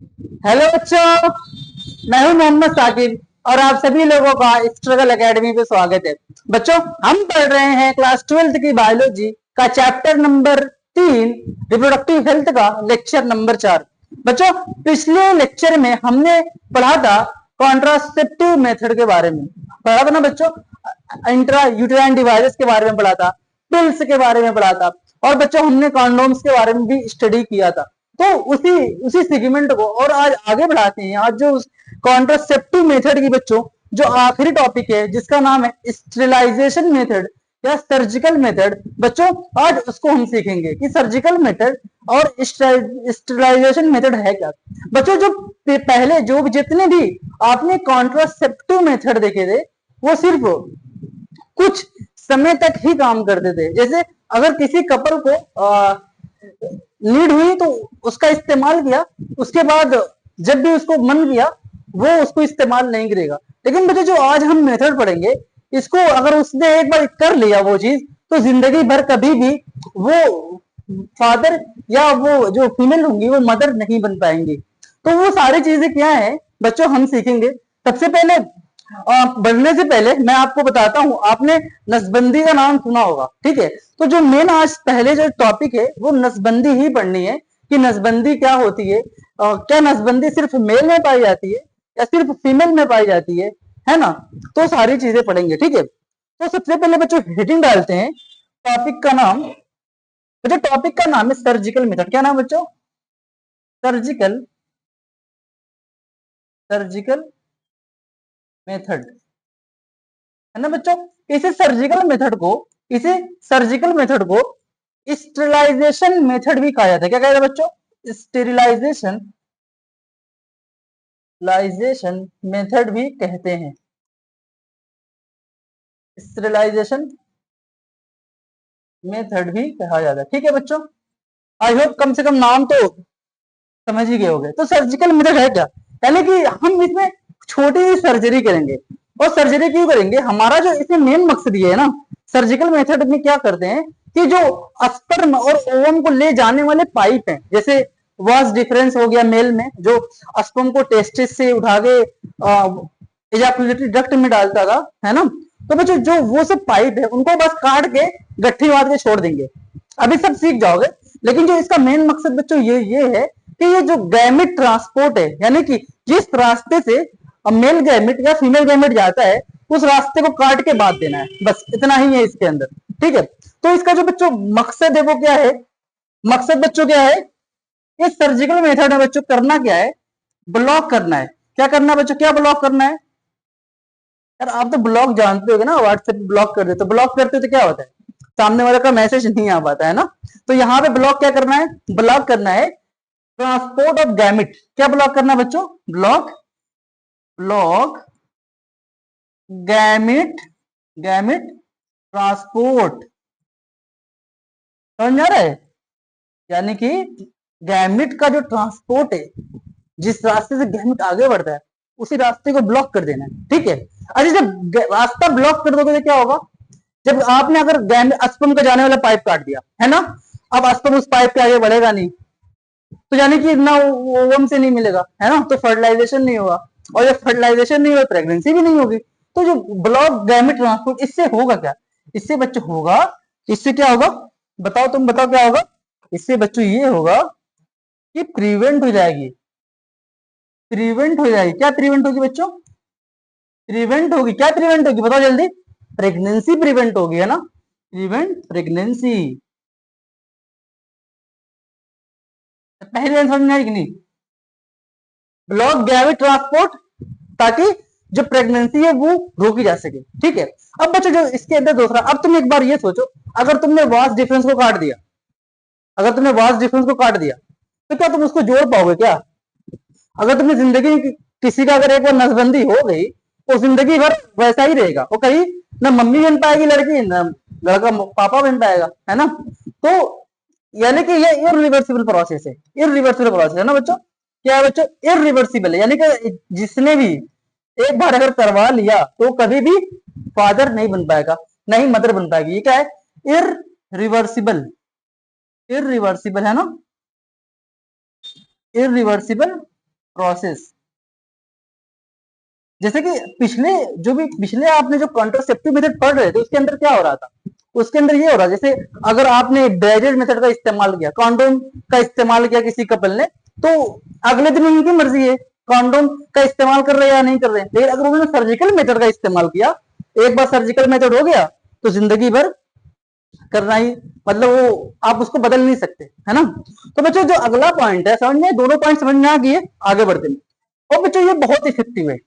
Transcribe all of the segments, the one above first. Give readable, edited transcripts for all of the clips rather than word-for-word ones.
Hello बच्चों, मैं हूं मोहम्मद साकिब और आप सभी लोगों का स्ट्रगल एकेडमी पे स्वागत है। बच्चों, हम पढ़ रहे हैं क्लास 12th की बायोलॉजी का चैप्टर नंबर 3 रिप्रोडक्टिव हेल्थ का लेक्चर नंबर 4। बच्चों, पिछले लेक्चर में हमने पढ़ा था कॉन्ट्रासेप्टिव मेथड के बारे में, पढ़ा था ना बच्चों। इंट्रा यूटेराइन डिवाइसेस के बारे में पढ़ा था, पिल्स के बारे में पढ़ा था, और बच्चों हमने कॉन्डोम्स के बारे में भी स्टडी किया था। तो उसी उसी सेगमेंट को और आज आगे बढ़ाते हैं। आज जो कॉन्ट्रासेप्टिव मेथड की बच्चों जो आखिरी टॉपिक है, जिसका नाम है स्टेरिलाइजेशन मेथड या सर्जिकल मेथड, बच्चों आज उसको हम सीखेंगे कि सर्जिकल मेथड और स्टेरिलाइजेशन मेथड है क्या। बच्चों, जो पहले जो जितने भी आपने कॉन्ट्रासेप्टिव मेथड देखे थे, वो सिर्फ कुछ समय तक ही काम करते थे। जैसे अगर किसी कपल को नीड हुई तो उसका इस्तेमाल किया, उसके बाद जब भी उसको मन किया वो उसको इस्तेमाल नहीं करेगा। लेकिन बच्चे जो आज हम मेथड पढ़ेंगे, इसको अगर उसने एक बार कर लिया वो चीज, तो जिंदगी भर कभी भी वो फादर या वो जो फीमेल होंगी वो मदर नहीं बन पाएंगी। तो वो सारी चीजें क्या है बच्चों, हम सीखेंगे। सबसे पहले बढ़ने से पहले मैं आपको बताता हूं, आपने नसबंदी का नाम सुना होगा, ठीक है। तो जो मेन आज पहले जो टॉपिक है वो नसबंदी ही पढ़नी है कि नसबंदी क्या होती है। क्या नसबंदी सिर्फ मेल में पाई जाती है या सिर्फ फीमेल में पाई जाती है ना। तो सारी चीजें पढ़ेंगे, ठीक है। तो सबसे पहले बच्चों हेडिंग डालते हैं टॉपिक का नाम। बच्चों टॉपिक का नाम है सर्जिकल मेथड। क्या नाम बच्चों? सर्जिकल सर्जिकल मेथड, है ना बच्चों। इसे सर्जिकल मेथड को स्टेरिलाइजेशन मेथड भी कहा जाता है। क्या कहा जाता है बच्चों? स्टेरिलाइजेशन लाइजेशन मेथड भी कहते हैं। स्टेरिलाइजेशन मेथड भी कहा जाता है, ठीक है बच्चों। आई होप कम से कम नाम तो समझ ही गए होंगे। तो सर्जिकल मेथड है क्या? यानी कि हम इसमें छोटी सी सर्जरी करेंगे। और सर्जरी क्यों करेंगे? हमारा जो इसमें मेन मकसद ये है ना, सर्जिकल मेथड में क्या करते हैं कि जो स्पर्म और ओवम को ले जाने वाले पाइप हैं, जैसे वास डिफरेंस हो गया मेल में, जो स्पर्म को टेस्टिस से उठा के एजाकुलेटरी डक्ट में डालता था, है ना। तो बच्चों जो वो सब पाइप है उनको बस काट के गट्ठी बांध के छोड़ देंगे। अभी सब सीख जाओगे। लेकिन जो इसका मेन मकसद बच्चों ये है कि ये जो गैमेट ट्रांसपोर्ट है, यानी कि जिस रास्ते से मेल गैमेट या फीमेल गैमेट जाता है, उस रास्ते को काट के बांध देना है, बस इतना ही है इसके अंदर, ठीक है। तो इसका जो बच्चों मकसद है वो क्या है? मकसद बच्चों क्या है? ये सर्जिकल मेथड में बच्चों करना क्या है? ब्लॉक करना है। क्या करना है बच्चों? क्या ब्लॉक करना है? यार आप तो ब्लॉक जानते हो ना, व्हाट्सएप ब्लॉक कर दे तो ब्लॉक करते हो तो क्या होता है? सामने वाले का मैसेज नहीं आ पाता है ना। तो यहाँ पे ब्लॉक क्या करना है? ब्लॉक करना है ट्रांसपोर्ट ऑफ गैमिट। क्या ब्लॉक करना है बच्चों? Block block gamete gamete transport. समझ आ रहा है? यानी कि गैमिट का जो ट्रांसपोर्ट है, जिस रास्ते से गैमिट आगे बढ़ता है, उसी रास्ते को ब्लॉक कर देना है, ठीक है। अच्छा, जब रास्ता ब्लॉक कर दोगे तो क्या होगा? जब आपने अगर स्पर्म का जाने वाला पाइप काट दिया, है ना, अब स्पर्म उस पाइप के आगे बढ़ेगा नहीं, तो यानी कि ना ओवम से नहीं मिलेगा, है ना, तो फर्टिलाइजेशन नहीं होगा। और जब फर्टिलाइजेशन नहीं होगा, प्रेगनेंसी भी नहीं होगी। तो जो ब्लॉक गैमेट ट्रांसपोर्ट, इससे होगा क्या? इससे बच्चों होगा, इससे क्या होगा? बताओ, तुम बताओ क्या होगा? इससे बच्चों ये होगा कि प्रिवेंट हो जाएगी। प्रिवेंट हो जाएगी। क्या प्रिवेंट होगी बच्चों? प्रिवेंट होगी। क्या प्रिवेंट होगी बताओ जल्दी? प्रेगनेंसी प्रिवेंट होगी, है ना। Prevent pregnancy. पहले समझ में आई कि नहीं? ब्लॉक गैमेट ट्रांसपोर्ट, ताकि जो प्रेगनेंसी है वो रोकी जा सके, ठीक है। अब बच्चों जो इसके अंदर दूसरा, अब तुम एक बार ये सोचो, अगर तुमने वास डिफरेंस को काट दिया, अगर तुमने वास डिफरेंस को काट दिया, तो क्या तुम उसको जोड़ पाओगे क्या? अगर तुमने जिंदगी किसी का अगर एक बार नसबंदी हो गई, तो जिंदगी भर वैसा ही रहेगा। वो कहीं ना मम्मी बन पाएगी लड़की, ना लड़का पापा बन पाएगा, है ना। तो यानी कि ये इरिवर्सिबल प्रोसेस है। इरिवर्सिबल प्रोसेस है ना बच्चों। क्या है बच्चों? इरिवर्सिबल है, यानी कि जिसने भी एक बार अगर करवा लिया तो कभी भी फादर नहीं बन पाएगा, नहीं मदर बन पाएगी। ये क्या है? इरिवर्सिबल। इरिवर्सिबल है ना, इरिवर्सिबल प्रोसेस, जैसे कि पिछले आपने जो कॉन्ट्रासेप्टिव मेथड पढ़ रहे थे उसके अंदर क्या हो रहा था, उसके अंदर ये हो रहा है जैसे अगर आपने ब्रैजेट मेथड का इस्तेमाल किया, कॉन्डोम का इस्तेमाल किया किसी कपल ने, तो अगले दिन उनकी मर्जी है कॉन्डोम का इस्तेमाल कर रहे हैं या नहीं कर रहे हैं। लेकिन अगर उन्होंने सर्जिकल मेथड का इस्तेमाल किया, एक बार सर्जिकल मेथड हो गया तो जिंदगी भर करना ही, मतलब वो आप उसको बदल नहीं सकते, है ना। तो बच्चों जो अगला पॉइंट है, समझ में, दोनों पॉइंट समझ में आ गए, आगे बढ़ते हैं। और बच्चों ये बहुत इफेक्टिव है,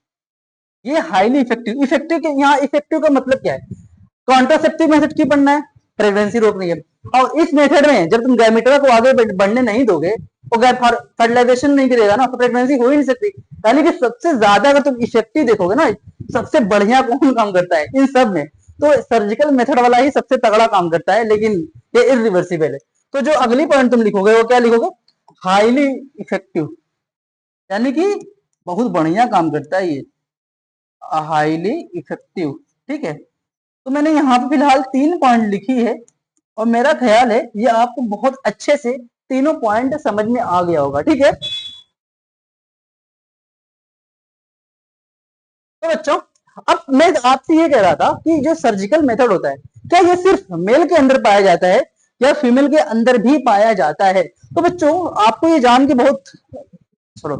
ये हाईली इफेक्टिव, इफेक्टिव के यहाँ इफेक्टिव का मतलब क्या है, कॉन्ट्रासेप्टिव मेथड की पढ़ना है, प्रेगनेंसी रोकनी है। और इस मेथड में जब तुम गैमेटा को आगे बढ़ने नहीं दोगे तो फर्टिलाइजेशन नहीं करेगा ना, तो प्रेगनेंसी हो ही नहीं सकती। यानी कि सबसे ज्यादा अगर तुम इफेक्टिव देखोगे ना, सबसे बढ़िया कौन काम करता है इन सब में, तो सर्जिकल मेथड वाला ही सबसे तगड़ा काम करता है, लेकिन ये इरिवर्सिबल है। तो जो अगली पॉइंट तुम लिखोगे वो क्या लिखोगे, हाईली इफेक्टिव, यानी कि बहुत बढ़िया काम करता है ये, हाईली इफेक्टिव। ठीक है, तो मैंने यहाँ पे फिलहाल 3 पॉइंट लिखी है और मेरा ख्याल है ये आपको बहुत अच्छे से तीनों पॉइंट समझ में आ गया होगा। ठीक है, तो बच्चों अब मैं आपसे ये कह रहा था कि जो सर्जिकल मेथड होता है, क्या ये सिर्फ मेल के अंदर पाया जाता है या फीमेल के अंदर भी पाया जाता है। तो बच्चों आपको ये जान के बहुत, छोड़ो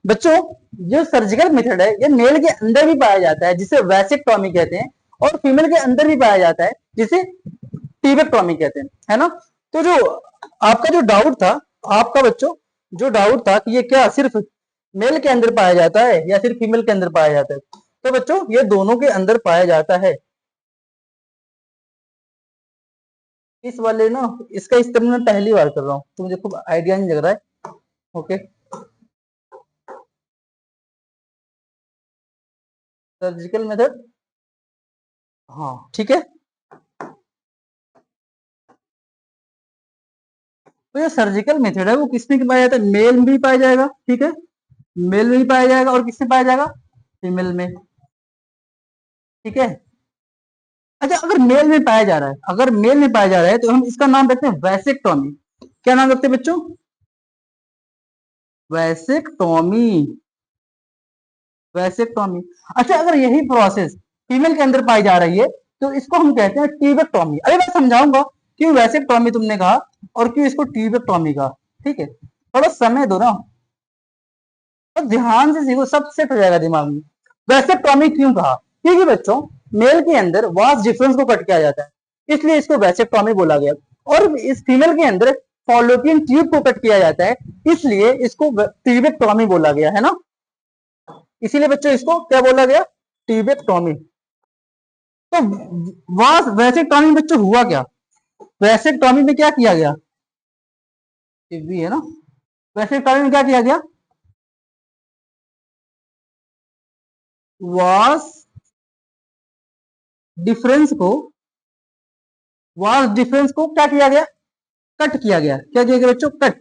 बच्चों, जो सर्जिकल मेथड है ये मेल के अंदर भी पाया जाता है जिसे वैसेक्टॉमी कहते हैं, और फीमेल के अंदर भी पाया जाता है जिसे टीबेक्टॉमी कहते हैं, है ना। तो जो आपका जो डाउट था, आपका बच्चों जो डाउट था कि ये क्या सिर्फ मेल के अंदर पाया जाता है या सिर्फ फीमेल के अंदर पाया जाता है, तो बच्चों ये दोनों के अंदर पाया जाता है। इस वाले ना, इसका इस्तेमाल मैं पहली बार कर रहा हूँ तो मुझे खूब आइडिया नहीं लग रहा है। ओके, सर्जिकल मेथड, हाँ ठीक है। तो ये सर्जिकल मेथड है वो किसमें पाया जाता है, मेल में भी पाया जाएगा, ठीक है, मेल में भी पाया जाएगा, और किसमें पाया जाएगा, फीमेल में। ठीक है, अच्छा अगर मेल में पाया जा रहा है, अगर मेल में पाया जा रहा है तो हम इसका नाम रखते हैं वैसेक्टॉमी। क्या नाम रखते हैं बच्चों, वैसेक्टॉमी, वैसेक्टॉमी। अच्छा अगर यही प्रोसेस फीमेल के अंदर पाई जा रही है तो इसको हम कहते हैं टीबेक्टॉमी। अरे मैं समझाऊंगा क्यों वैसेक्टॉमी तुमने कहा और क्यों इसको टीबेक्टॉमी कहा। ठीक है, थोड़ा समय दो ना, और ध्यान से सीखो, सब सेट हो जाएगा दिमाग में। वैसेक्टॉमी क्यों कहा, क्योंकि बच्चों मेल के अंदर वास्ट डिफरेंस को कट किया जाता है इसलिए इसको वैसेक्टॉमी बोला गया, और इस फीमेल के अंदर फॉलोपियन ट्यूब को कट किया जाता है इसलिए इसको टीबेक्टॉमी बोला गया, है ना। इसीलिए बच्चों इसको क्या बोला गया, टीबेक्टॉमी। तो वैसेक्टॉमी बच्चों हुआ क्या, वैसेक्टॉमी में क्या किया गया, भी है ना, वैसेक्टॉमी में क्या किया गया, वास डिफरेंस को, वास डिफरेंस को क्या किया गया, कट किया गया। क्या किया गया बच्चों, कट,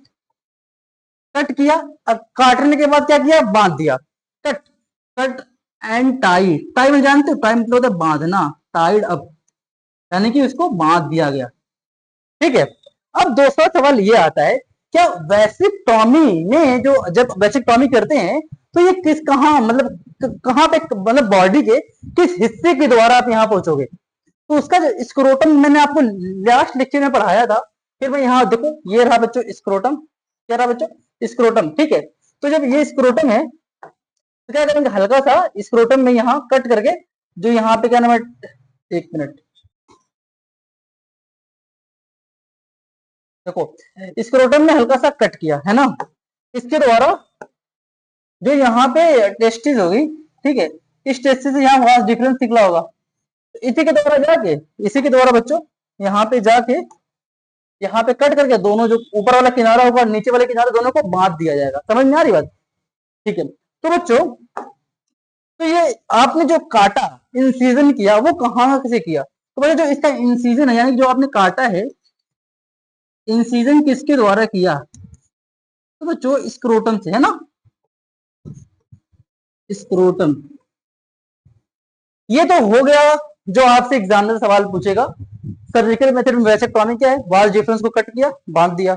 कट किया। अब काटने के बाद क्या किया, बांध दिया। Cut, cut and tie, tie में जानते हो, टाई मतलब होता है बांधना, टाइड अप, यानी कि उसको बांध दिया गया। ठीक है, अब दूसरा सवाल ये आता है, क्या वैसेक्टॉमी में जो जब वैसेक्टॉमी करते हैं तो ये किस कहाँ, मतलब कहाँ पे, मतलब बॉडी के किस हिस्से के द्वारा आप यहाँ पहुंचोगे। तो उसका जो स्क्रोटम मैंने आपको लास्ट लेक्चर में पढ़ाया था, फिर मैं यहाँ देखो ये रहा बच्चों स्क्रोटम, क्या रहा बच्चों, स्क्रोटम। ठीक है, तो जब ये स्क्रोटम है तो क्या करेंगे, हल्का सा स्क्रोटम में यहाँ कट करके, जो यहाँ पे क्या नाम है, एक मिनट देखो, स्क्रोटम में हल्का सा कट किया है ना, इसके द्वारा जो यहाँ पे टेस्टिस होगी, ठीक है, इस टेस्टिस से यहाँ वास डिफरेंस निकला होगा, इसी के द्वारा जाके, इसी के द्वारा बच्चों यहाँ पे जाके, यहाँ पे कट करके दोनों जो ऊपर वाला किनारा होगा नीचे वाले किनारे दोनों को बांध दिया जाएगा। समझ में आ रही बात, ठीक है। तो बच्चों तो ये आपने जो काटा, इंसीजन किया, वो कहाँ से किया, तो बच्चों जो इसका इंसीजन है, यानी जो आपने काटा है, इंसीजन किसके द्वारा किया, तो बच्चों स्क्रोटम से, है ना, स्क्रोटम। ये तो हो गया जो आपसे एग्जाम में सवाल पूछेगा, सर्जिकल मेथड में वैसेक्टॉमी क्या है, वाल डिफरेंस को कट किया, बांध दिया,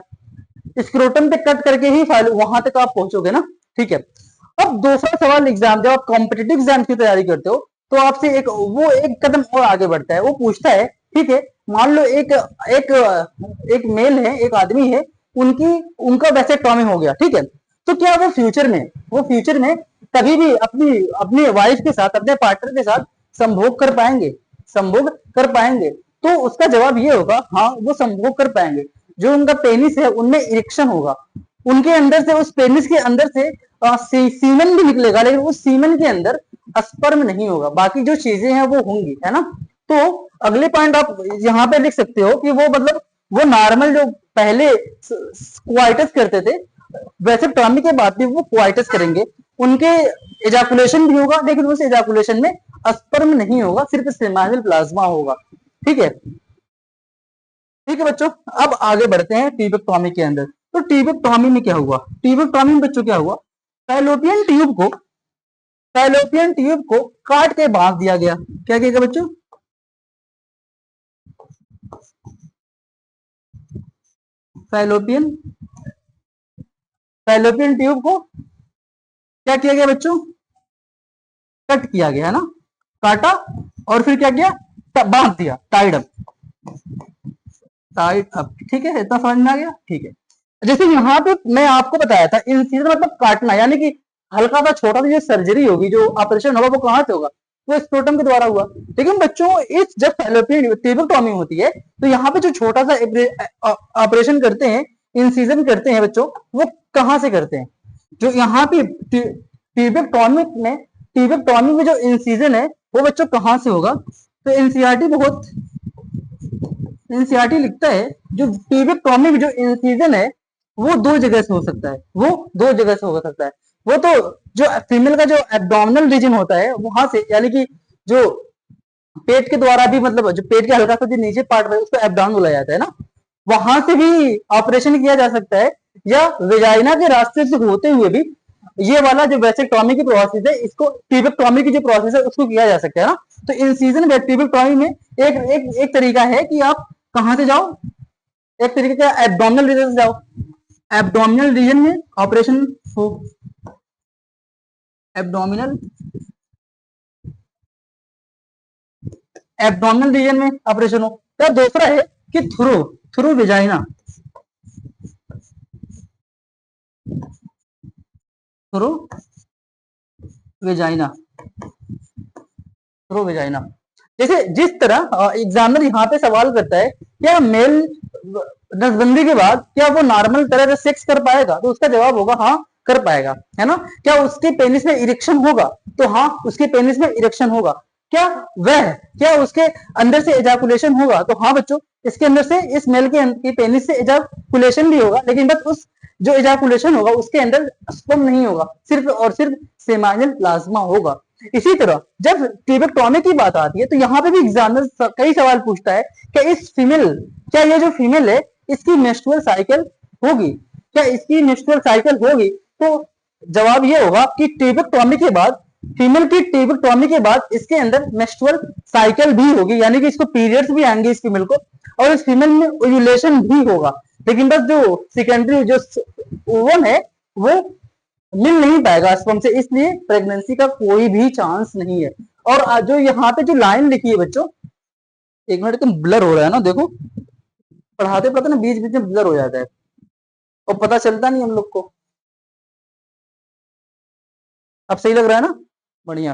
स्क्रोटम पे कट करके ही फाइल वहां तक आप पहुंचोगे ना। ठीक है, अब दूसरा सवाल एग्जाम, जब आप कॉम्पिटिटिव एग्जाम की तैयारी करते हो तो आपसे एक कदम और आगे बढ़ता है। वो पूछता है, ठीक है, मान लो एक एक एक मेल है, एक आदमी है, उनकी उनका वैसेक्टॉमी हो गया, ठीक है, तो क्या वो फ्यूचर में कभी भी अपनी अपनी वाइफ के साथ, अपने पार्टनर के साथ संभोग कर पाएंगे? तो उसका जवाब ये होगा, हाँ वो संभोग कर पाएंगे। जो उनका पेनिस है उनमें इरेक्शन होगा, उनके अंदर से, उस पेनिस के अंदर से सीमन भी निकलेगा, लेकिन उस सीमन के अंदर स्पर्म नहीं होगा, बाकी जो चीजें हैं वो होंगी, है ना। तो अगले पॉइंट आप यहाँ पे लिख सकते हो कि वो मतलब वो नॉर्मल जो पहले क्वाइटस करते थे, वैसे टॉमी के बाद भी वो क्वाइटस करेंगे, उनके एजाकुलेशन भी होगा, लेकिन उस एजाकुलेशन में स्पर्म नहीं होगा, सिर्फ सेमाइनल प्लाज्मा होगा। ठीक है, ठीक है बच्चों, अब आगे बढ़ते हैं ट्यूबेक्टोमी के अंदर। तो ट्यूबेक्टोमी में क्या हुआ? ट्यूबेक्टोमी में बच्चों क्या हुआ? फैलोपियन ट्यूब को काट के बांध दिया गया। क्या किया गया बच्चों? फैलोपियन फैलोपियन ट्यूब को क्या किया गया बच्चों? कट किया गया, है ना, काटा और फिर क्या किया? बांध दिया, टाइड अप। ठीक है, इतना समझ में आ गया? ठीक है, जैसे यहाँ पे मैं आपको बताया था, इंसिजन मतलब काटना, यानी कि हल्का सा छोटा सा जो सर्जरी होगी, जो ऑपरेशन होगा, वो कहाँ से होगा? वो स्क्रोटम के द्वारा हुआ। लेकिन बच्चों इस जब फैलोपियन ट्यूबेक्टोमी होती है तो यहाँ पे जो छोटा सा ऑपरेशन करते हैं, इंसिजन करते हैं बच्चों, वो कहाँ से करते हैं? जो यहाँ पे ट्यूबेक्टोमी में जो इंसिजन है वो बच्चों कहाँ से होगा? तो एनसीईआरटी लिखता है जो ट्यूबेक्टोमी में जो इंसिजन है वो दो जगह से हो सकता है, वो तो जो फीमेल का जो एब्डोमिनल रीजन होता है वहां से, यानी कि जो पेट के द्वारा भी, मतलब जो पेट के हल्का सा जो नीचे पार्ट है उसको एब्डोमिन बुलाया जाता है ना, वहां से भी ऑपरेशन किया जा सकता है, या वेजाइना के रास्ते से होते हुए भी ये वाला जो वैसेक्टोमी की प्रोसेस है, इसको ट्यूबेक्टोमी की जो प्रोसेस है उसको किया जा सकता है ना। तो इंसिजन ट्यूबेक्टोमी में एक तरीका है कि आप कहां से जाओ, एक तरीके का एब्डोमिनल रीजन से जाओ, एब्डोमिनल रीजन में ऑपरेशन हो, एब्डोमिनल रीजन में ऑपरेशन हो। तो दूसरा है कि थ्रू वेजाइना, थ्रू वेजाइना। जैसे जिस तरह एग्जामिनर यहाँ पे सवाल करता है, क्या मेल नसबंदी के बाद क्या वो नॉर्मल तरह से सेक्स कर पाएगा? तो उसका जवाब होगा हाँ कर पाएगा, है ना। क्या उसके पेनिस में इरेक्शन होगा? तो हाँ उसके पेनिस में इरेक्शन होगा। क्या उसके अंदर से एजाकुलेशन होगा? तो हाँ बच्चों, इसके अंदर से, इस मेल के पेनिस से एजाकुलेशन भी होगा, लेकिन बस उस जो एजाकुलेशन होगा उसके अंदर स्पर्म नहीं होगा, सिर्फ और सिर्फ सेमाइनल प्लाज्मा होगा। इसी तरह जब ट्यूबेक्टोमी की बात आती है तो यहाँ पे भी एग्जामिनर कई सवाल पूछता है, क्या ये जो फीमेल है इसकी मेंस्ट्रुअल साइकिल होगी? तो जवाब ये होगा कि ट्यूबेक्टोमी के बाद, फीमेल की ट्यूबेक्टोमी के बाद इसके अंदर मेंस्ट्रुअल साइकिल भी होगी, यानी कि इसको पीरियड्स भी आएंगे इस फीमेल को, और इस फीमेल में ओव्यूलेशन भी होगा। लेकिन बस जो सेकेंडरी जो ओवम है वो मिल नहीं पाएगा स्पर्म से, इसलिए प्रेगनेंसी का कोई भी चांस नहीं है। और जो यहाँ पे जो लाइन लिखी है बच्चों, एक मिनट, तुम ब्लर हो रहा है ना, देखो पढ़ाते पढ़ाते ना बीच बीच में ब्लर हो जाता है और पता चलता नहीं हम लोग को। अब सही लग रहा है ना? बढ़िया।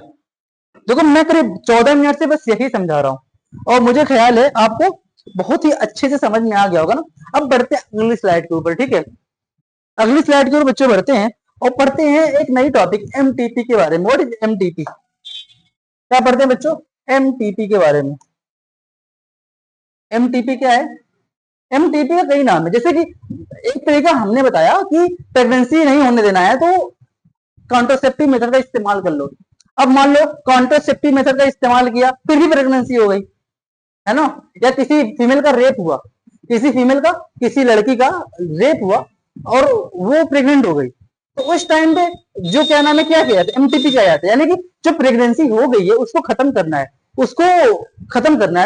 देखो मैं करीब 14 मिनट से बस यही समझा रहा हूँ और मुझे ख्याल है आपको बहुत ही अच्छे से समझ में आ गया होगा ना। अब बढ़ते हैं अगली स्लाइड के ऊपर, ठीक है, अगली स्लाइड के ऊपर बच्चों बढ़ते हैं और पढ़ते हैं एक नई टॉपिक एमटीपी के बारे में। What is MTP? क्या पढ़ते हैं बच्चों? एमटीपी के बारे में। एमटीपी क्या है? एमटीपी का कई नाम है, जैसे कि एक तरीका हमने बताया कि प्रेगनेंसी नहीं होने देना है तो कॉन्ट्रासेप्टिव मेथड का इस्तेमाल कर लो। अब मान लो कॉन्ट्रासेप्टिव मेथड का इस्तेमाल किया फिर भी प्रेगनेंसी हो गई, है ना, या किसी फीमेल का रेप हुआ, किसी लड़की का रेप हुआ और वो प्रेग्नेंट हो गई, तो उस टाइम पे जो क्या नाम है, क्या किया जाता है? एमटीपी किया जाता है, यानी कि जो प्रेगनेंसी हो गई है उसको खत्म करना है,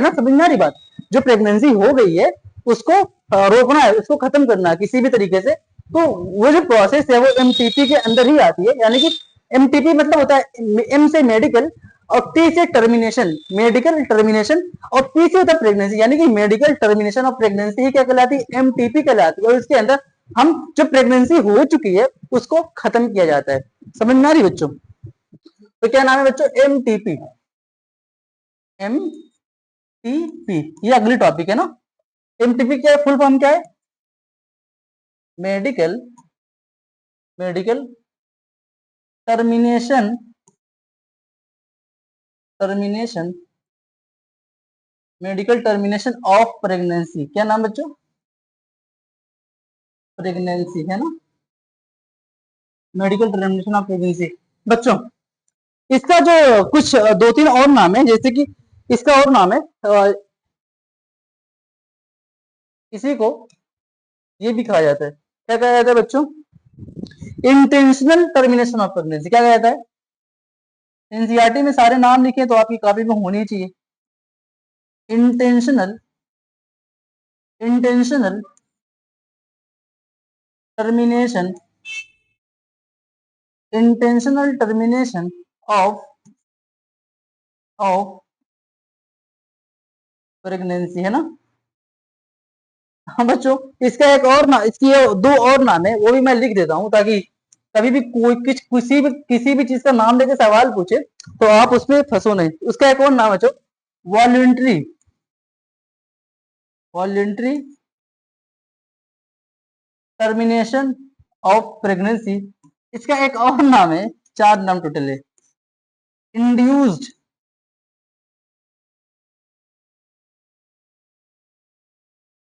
ना, समझ में आ रही बात? जो प्रेगनेंसी हो गई है उसको रोकना है, उसको खत्म करना है किसी भी तरीके से। तो वो जो प्रोसेस है वो एमटीपी के अंदर ही आती है, यानी कि एमटीपी मतलब होता है एम से मेडिकल और टी से टर्मिनेशन, मेडिकल टर्मिनेशन, और पी से होता है प्रेगनेंसी, यानी कि मेडिकल टर्मिनेशन ऑफ प्रेगनेंसी ही क्या कहलाती है, एमटीपी कहलाती है। और इसके अंदर हम जो प्रेगनेंसी हो चुकी है उसको खत्म किया जाता है। समझ में आ रही बच्चों? तो क्या नाम है बच्चों? एमटीपी। एमटीपी ये अगली टॉपिक है ना। एमटीपी क्या है, फुल फॉर्म क्या है? Medical medical termination termination medical termination of pregnancy. क्या नाम बच्चों? प्रेगनेंसी है ना, मेडिकल टर्मिनेशन ऑफ प्रेगनेंसी। बच्चों इसका जो कुछ दो तीन और नाम है, जैसे कि इसका और नाम है इसी को ये भी कहा जाता है, क्या कहा जाता है बच्चों? Intentional termination of pregnancy. क्या कहा जाता है? एनसीईआरटी में सारे नाम लिखे तो आपकी कॉपी में होनी चाहिए। Intentional intentional termination intentional termination of of pregnancy है ना। हाँ बच्चों इसका एक और ना, इसकी दो और नाम है, वो भी मैं लिख देता हूँ ताकि कभी भी कोई किसी भी चीज का नाम लेके सवाल पूछे तो आप उसमें फंसो नहीं। उसका एक और नाम है जो voluntary voluntary termination of pregnancy. इसका एक और नाम है, चार नाम टोटल है। Induced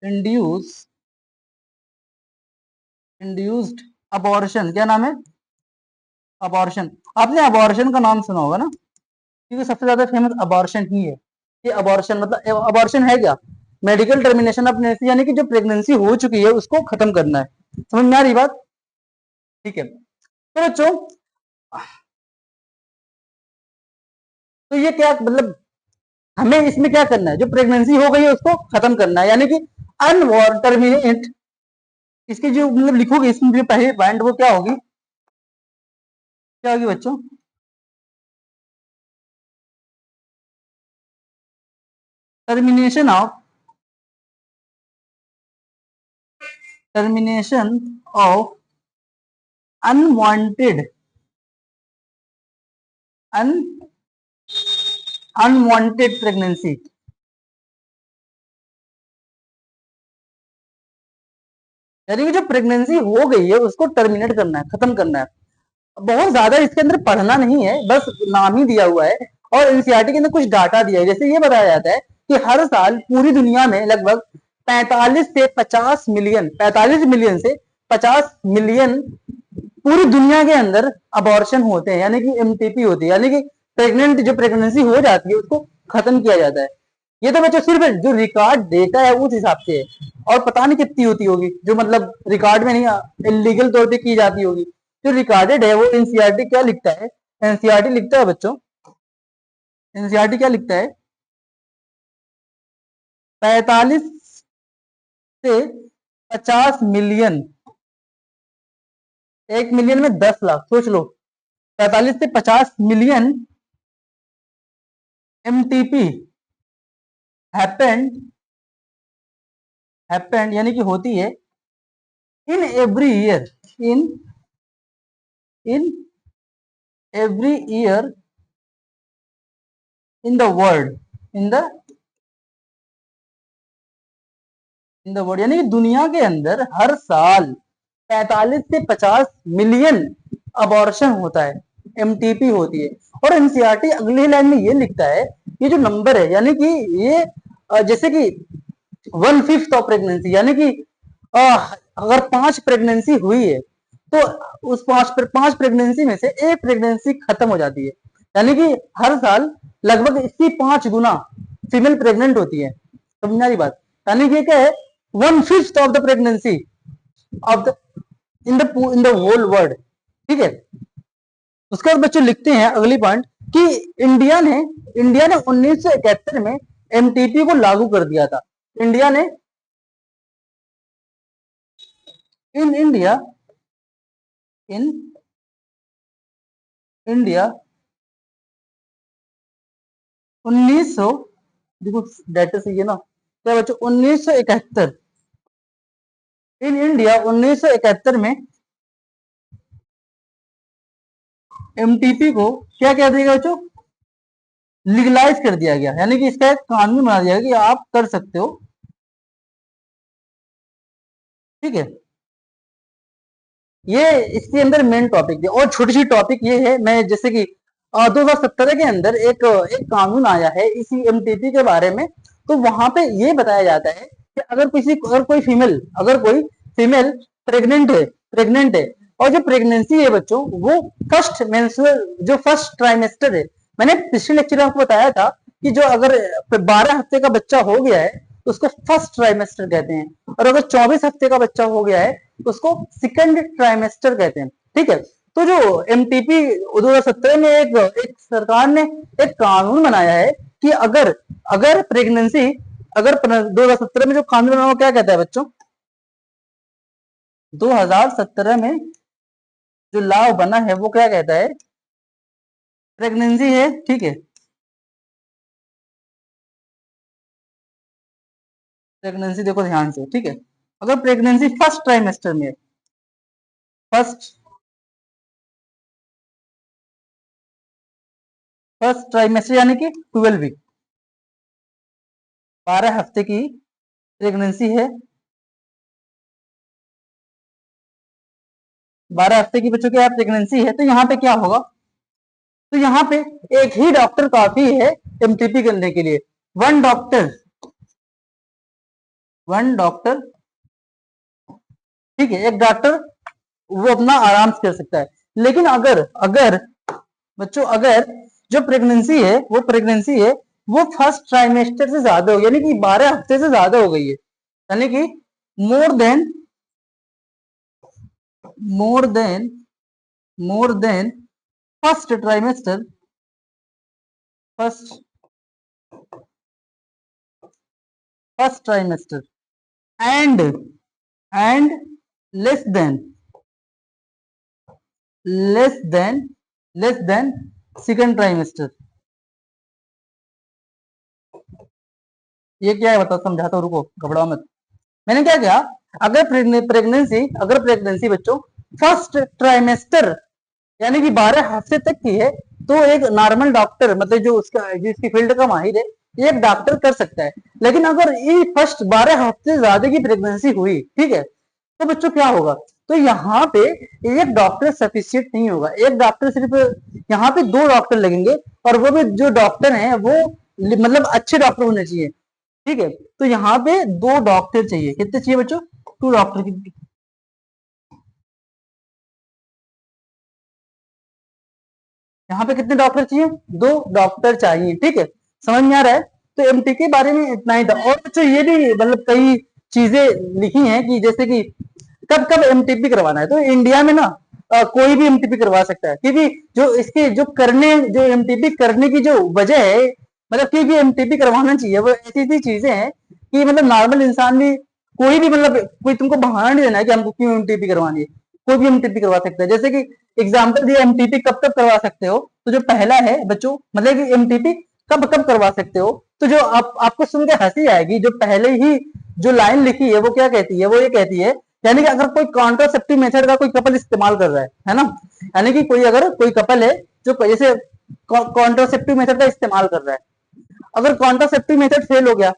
induce induced abortion. क्या नाम है? अबॉर्शन। आपने अबॉर्शन का नाम सुना होगा ना, क्योंकि सबसे ज्यादा फेमस अबॉर्शन ही है। ये अबॉर्शन मतलब अबॉर्शन है क्या? मेडिकल टर्मिनेशन ऑफ प्रेगनेंसी, यानी कि जो प्रेगनेंसी हो चुकी है उसको खत्म करना है। समझ में आ रही बात? ठीक है तो बच्चों, तो ये क्या मतलब हमें इसमें क्या करना है, जो प्रेगनेंसी हो गई है उसको खत्म करना है, यानी कि अनवॉर टर्मिनेट। इसकी जो मतलब लिखोगे इसमें जो पहली पॉइंट वो क्या होगी, क्या होगी बच्चों? Termination of unwanted un unwanted pregnancy. यानी कि जो प्रेगनेंसी हो गई है उसको टर्मिनेट करना है, खत्म करना है। बहुत ज्यादा इसके अंदर पढ़ना नहीं है, बस नाम ही दिया हुआ है और एनसीईआरटी के अंदर कुछ डाटा दिया है। जैसे ये बताया जाता है कि हर साल पूरी दुनिया में लगभग 45 से 50 मिलियन 45 मिलियन से 50 मिलियन पूरी दुनिया के अंदर अबॉर्शन होते हैं, यानी कि एमटीपी होती है, यानी कि जो प्रेगनेंसी हो जाती है उसको खत्म किया जाता है। ये तो बच्चों सिर्फ जो रिकॉर्ड डेटा है उस हिसाब से है, और पता नहीं कितनी होती होगी जो मतलब रिकॉर्ड में नहीं, इलीगल तौर पे की जाती होगी। जो रिकॉर्डेड है वो एनसीईआरटी क्या लिखता है, एनसीईआरटी लिखता है बच्चों, एनसीईआरटी क्या लिखता है, 45 से 50 मिलियन, 1 मिलियन में 10 लाख, सोच लो 45 से 50 मिलियन एमटीपी हैपेंड हैपेंड यानी कि होती है in every year, in in every year in the world, in the world, यानी कि दुनिया के अंदर हर साल 45 से 50 मिलियन अबॉर्शन होता है, एमटीपी होती है। और एनसीईआरटी अगली लाइन में ये लिखता है, ये जो नंबर है यानी कि ये जैसे कि 1/5 ऑफ प्रेगनेंसी, यानी कि अगर 5 प्रेगनेंसी हुई है तो उस पांच प्रेगनेंसी में से एक प्रेगनेंसी खत्म हो जाती है, यानी कि हर साल लगभग इसकी 5 गुना फीमेल प्रेग्नेंट होती है। समझ रही बात? यानी कि क्या है, 1/5 of the pregnancy of the in the whole world. ठीक है, उसके बाद बच्चों लिखते हैं अगली पॉइंट कि इंडिया ने 1971 में एमटीपी को लागू कर दिया था। इंडिया ने इन इंडिया इन इंडिया 1900, देखो डेटा सही है ना क्या बच्चों, 1971, इन इंडिया 1971 में एमटीपी को क्या कह दिया बच्चों, लीगलाइज कर दिया गया, यानी कि इसका एक कानून बना दिया गया कि आप कर सकते हो। ठीक है, ये इसके अंदर मेन टॉपिक है, और छोटी छोटी टॉपिक ये है, मैं जैसे कि 2017 के अंदर एक एक कानून आया है इसी एमटीपी के बारे में, तो वहां पे ये बताया जाता है कि अगर कोई फीमेल प्रेग्नेंट है, और जो प्रेगनेंसी है बच्चों वो फर्स्ट मेंस्ट्रुअल, जो फर्स्ट ट्राइमेस्टर है, मैंने पिछले लेक्चर में आपको बताया था कि जो अगर 12 हफ्ते का बच्चा हो गया है तो उसको फर्स्ट ट्राइमेस्टर कहते हैं, और अगर 24 हफ्ते का बच्चा हो गया है तो उसको सेकंड ट्राइमेस्टर कहते हैं। ठीक है, तो जो एमटीपी 2017 में एक सरकार ने एक कानून बनाया है कि अगर अगर प्रेगनेंसी अगर 2017 में जो कानून बना वो क्या कहता है बच्चों, 2017 में जो लॉ बना है वो क्या कहता है, प्रेगनेंसी है, ठीक है, प्रेगनेंसी देखो ध्यान से, ठीक है, अगर प्रेगनेंसी फर्स्ट ट्राइमेस्टर में, फर्स्ट फर्स्ट ट्राइमेस्टर यानी कि 12 वीक, 12 हफ्ते की प्रेगनेंसी है, 12 हफ्ते की बच्चों की प्रेगनेंसी है, तो यहाँ पे क्या होगा, तो यहाँ पे एक ही डॉक्टर काफी है एमटीपी करने के लिए, वन डॉक्टर, वन डॉक्टर, ठीक है, एक डॉक्टर वो अपना आराम से कर सकता है। लेकिन अगर अगर बच्चों अगर जो प्रेगनेंसी है वो फर्स्ट ट्राइमेस्टर से ज्यादा हो, यानी कि 12 हफ्ते से ज्यादा हो गई है, यानी कि more than more than more than first trimester, first first trimester and and less than less than less than second trimester. ये क्या है बताओ, समझाता हूं, रुको घबराओ मत। मैंने क्या किया, अगर प्रेगनेंसी बच्चों फर्स्ट ट्राइमेस्टर यानी कि 12 हफ्ते तक की है, तो एक नॉर्मल डॉक्टर, मतलब जो उसका जिसकी फील्ड का माहिर है, एक डॉक्टर कर सकता है। लेकिन अगर ये फर्स्ट 12 हफ्ते से ज्यादा की प्रेगनेंसी हुई, ठीक है, तो बच्चों क्या होगा, तो यहाँ पे एक डॉक्टर सफिशियंट नहीं होगा, एक डॉक्टर सिर्फ, यहाँ पे 2 डॉक्टर लगेंगे, और वो भी जो डॉक्टर हैं वो मतलब अच्छे डॉक्टर होने चाहिए। ठीक है, तो यहाँ पे 2 डॉक्टर चाहिए, कितने चाहिए बच्चों, 2 डॉक्टर की, यहाँ पे कितने डॉक्टर चाहिए, 2 डॉक्टर चाहिए। ठीक है, समझ में आ रहा है, तो एमटी के बारे में इतना ही था। और बच्चों ये भी मतलब कई चीजें लिखी हैं कि जैसे कि कब कब एमटीपी करवाना है, तो इंडिया में ना कोई भी एमटीपी करवा सकता है, क्योंकि जो इसके जो एमटीपी करने की जो वजह है, मतलब क्योंकि एमटीपी करवाना चाहिए, वो ऐसी ऐसी चीजें हैं कि मतलब नॉर्मल इंसान भी, कोई भी मतलब कोई तुमको बहाना नहीं देना है कि हमको क्यों एमटीपी करवानी है, कोई भी एमटीपी करवा सकता है। जैसे कि एग्जाम्पल दिया, एमटीपी कब कब करवा सकते हो, तो जो पहला है बच्चों, मतलब कि एमटीपी कब कब करवा सकते हो, तो जो आपको सुन के हंसी आएगी, जो पहले ही जो लाइन लिखी है वो क्या कहती है, वो ये कहती है, यानी कि अगर कोई कॉन्ट्रासेप्टिव मेथड का कोई कपल इस्तेमाल कर रहा है ना, यानी कि कोई कपल है जो जैसे कॉन्ट्रासेप्टिव मेथड का इस्तेमाल कर रहा है, अगर कॉन्ट्रासेप्टिव मेथड फेल हो गया,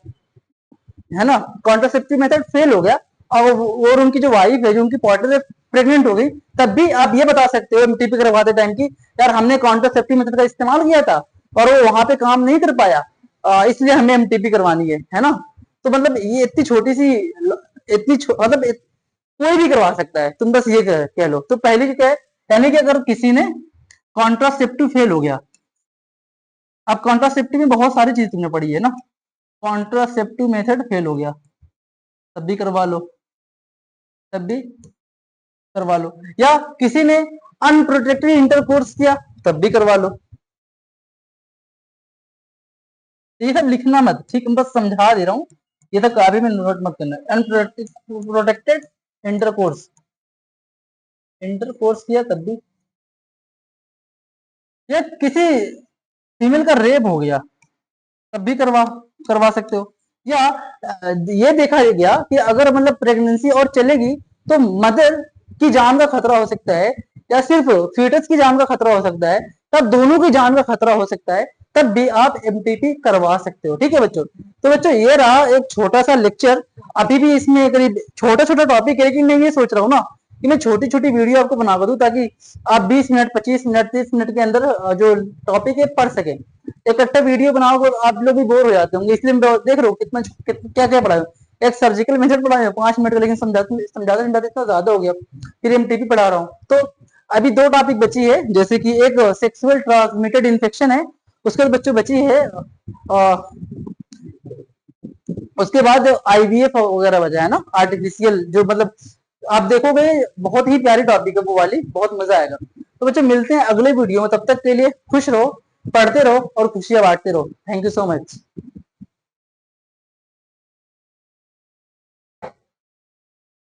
है ना, कॉन्ट्रासेप्टिव मेथड फेल हो गया, और उनकी जो वाइफ है, जो उनकी पार्टनर है, प्रेग्नेंट हो गई, तब भी आप ये बता सकते हो एमटीपी करवाते टाइम की, यार हमने कॉन्ट्रासेप्टिव मेथड का इस्तेमाल किया था और वो वहां पे काम नहीं कर पाया, इसलिए हमें एमटीपी करवानी है ना। तो मतलब ये इतनी छोटी सी, मतलब कोई भी करवा सकता है, तुम बस ये कह लो। तो पहले क्या है, यानी कि अगर किसी ने कॉन्ट्रासेप्टिव फेल हो गया, अब कॉन्ट्रासेप्टिव में बहुत सारी चीज तुमने पढ़ी है ना, कॉन्ट्रासेप्टिव मेथड फेल हो गया, तब भी करवा लो, तब भी करवा लो, या किसी ने अनप्रोटेक्टेड इंटरकोर्स किया, तब भी करवा लो। ये सब लिखना मत, ठीक, मैं बस समझा दे रहा हूँ, ये तो काफी में नोट मत करना। अनप्रोटेक्टेड इंटरकोर्स इंटरकोर्स किया तब भी या किसी फीमेल का रेप हो गया तब भी करवा सकते हो। या ये देखा गया कि अगर मतलब प्रेगनेंसी और चलेगी तो मदर की जान का खतरा हो सकता है, या सिर्फ फीटस की जान का खतरा हो सकता है, तब दोनों की जान का खतरा हो सकता है, तब भी आप एमटीपी करवा सकते हो। ठीक है बच्चों, तो बच्चों ये रहा एक छोटा सा लेक्चर। अभी भी इसमें करीब छोटा छोटा टॉपिक है, लेकिन मैं ये सोच रहा हूँ ना कि मैं छोटी छोटी वीडियो आपको बना दूं, ताकि आप 20 मिनट 25 मिनट 30 मिनट के अंदर जो टॉपिक है पढ़ सके। इकट्ठा वीडियो बनाओगे आप लोग भी बोर हो जाते होंगे, इसलिए मैं देख रहा हूँ कितना क्या क्या पढ़ाया। एक सर्जिकल मेथड पढ़ाया 5 मिनट का, लेकिन समझाते समझाते समझाते इतना ज्यादा हो गया, फिर एमटीपी पढ़ा रहा हूँ। तो अभी दो टॉपिक बची है, जैसे कि एक सेक्सुअल ट्रांसमिटेड इन्फेक्शन है, उसके बाद बच्चों बची है उसके बाद आईवीएफ वगैरह बचा है ना, आर्टिफिशियल जो मतलब आप देखोगे बहुत ही प्यारी टॉपिक है वो वाली, बहुत मजा आएगा। तो बच्चों मिलते हैं अगले वीडियो में, तब तक के लिए खुश रहो, पढ़ते रहो और खुशियां बांटते रहो। Thank you so much.